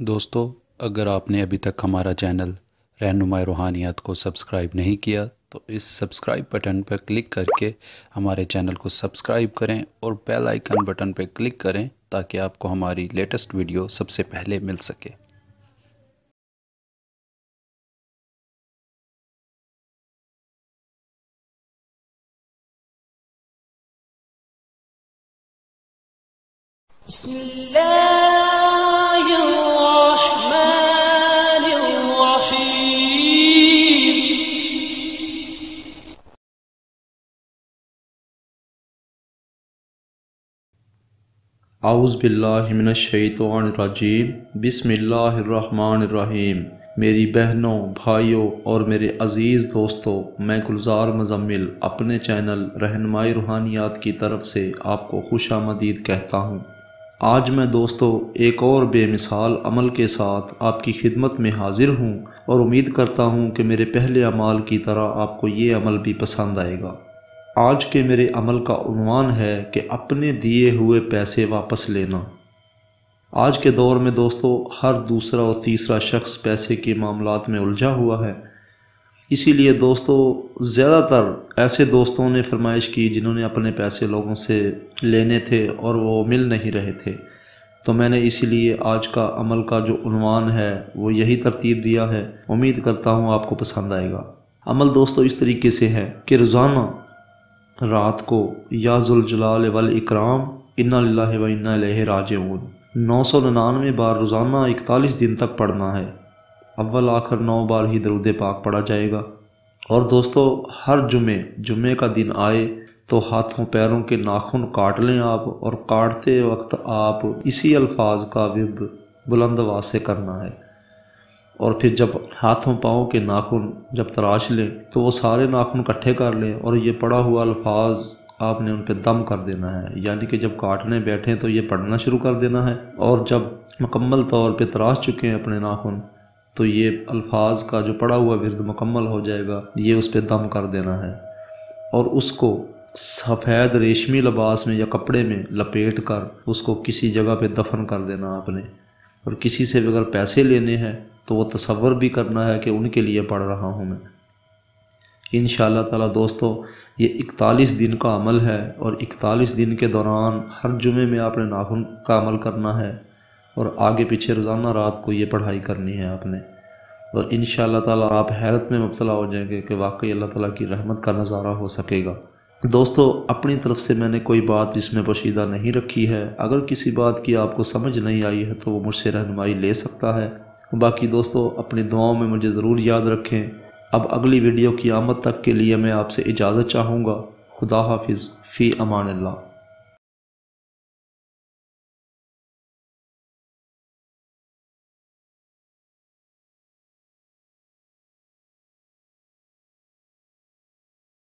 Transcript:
دوستو، اگر آپ نے ابھی تک ہمارا چینل رہنمائی روحانیات کو سبسکرائب نہیں کیا تو اس سبسکرائب بٹن پر کلک کر کے ہمارے چینل کو سبسکرائب کریں اور بیل آئیکن بٹن پر کلک کریں تاکہ آپ کو ہماری لیٹسٹ ویڈیو سب سے پہلے مل سکے۔ بسم اللہ الرحمن الرحیم۔ اعوذ باللہ من الشیطان الرجیم۔ بسم اللہ الرحمن الرحیم۔ میری بہنوں، بھائیوں اور میرے عزیز دوستوں، میں گلزار مزمل اپنے چینل رہنمائی روحانیات کی طرف سے آپ کو خوش آمدید کہتا ہوں۔ آج میں دوستو ایک اور بے مثال عمل کے ساتھ آپ کی خدمت میں حاضر ہوں اور امید کرتا ہوں کہ میرے پہلے اعمال کی طرح آپ کو یہ عمل بھی پسند آئے گا۔ آج کے میرے عمل کا عنوان ہے کہ اپنے دیے ہوئے پیسے واپس لینا۔ آج کے دور میں دوستو ہر دوسرا اور تیسرا شخص پیسے کے معاملات میں الجھا ہوا ہے۔ اسی لیے دوستو زیادہ تر ایسے دوستوں نے فرمائش کی جنہوں نے اپنے پیسے لوگوں سے لینے تھے اور وہ مل نہیں رہے تھے، تو میں نے اسی لیے آج کا عمل کا جو عنوان ہے وہ یہی ترتیب دیا ہے۔ امید کرتا ہوں آپ کو پسند آئے گا۔ عمل دوستو اس طریقے سے ہے کہ روزانہ رات کو یا ذوالجلال والاکرام انا للہ و انا الیہ راجعون 999 بار روزانہ 41 دن تک پڑھنا ہے۔ اول آخر 9 بار ہی درود پاک پڑھا جائے گا۔ اور دوستو ہر جمعے کا دن آئے تو ہاتھوں پیروں کے ناخن کاٹ لیں آپ، اور کاٹتے وقت آپ اسی الفاظ کا ورد بلند آواز سے کرنا ہے۔ اور پھر جب ہاتھوں پاؤں کے ناخن جب تراش لیں تو وہ سارے ناخن اکٹھے کر لیں اور یہ پڑھا ہوا الفاظ آپ نے ان پہ دم کر دینا ہے، یعنی کہ جب کاٹنے بیٹھیں تو یہ پڑھنا شروع کر دینا ہے، اور جب مکمل طور پہ تراش چکے ہیں اپنے ناخن تو یہ الفاظ کا جو پڑھا ہوا ورد مکمل ہو جائے گا، یہ اس پہ دم کر دینا ہے، اور اس کو سفید ریشمی لباس میں یا کپڑے میں لپیٹ کر اس کو کسی جگہ پہ دفن کر دینا آپ نے۔ اور کسی سے اگر پیسے لینے ہیں تو وہ تصور بھی کرنا ہے کہ ان کے لیے پڑھ رہا ہوں میں۔ انشاءاللہ تعالی دوستو یہ 41 دن کا عمل ہے، اور 41 دن کے دوران ہر جمعے میں آپ نے ناخن کا عمل کرنا ہے، اور آگے پیچھے روزانہ رات کو یہ پڑھائی کرنی ہے آپ نے، اور انشاءاللہ تعالی آپ حیرت میں مبتلا ہو جائیں گے کہ واقعی اللہ تعالیٰ کی رحمت کا نظارہ ہو سکے گا۔ دوستو اپنی طرف سے میں نے کوئی بات اس میں پوشیدہ نہیں رکھی ہے، اگر کسی بات کی آپ کو سمجھ نہیں آئی ہے تو وہ مجھ سے رہنمائی لے سکتا ہے۔ باقی دوستو اپنی دعاؤں میں مجھے ضرور یاد رکھیں۔ اب اگلی ویڈیو کی آمد تک کے لیے میں آپ سے اجازت چاہوں گا۔ خدا حافظ، فی امان اللہ۔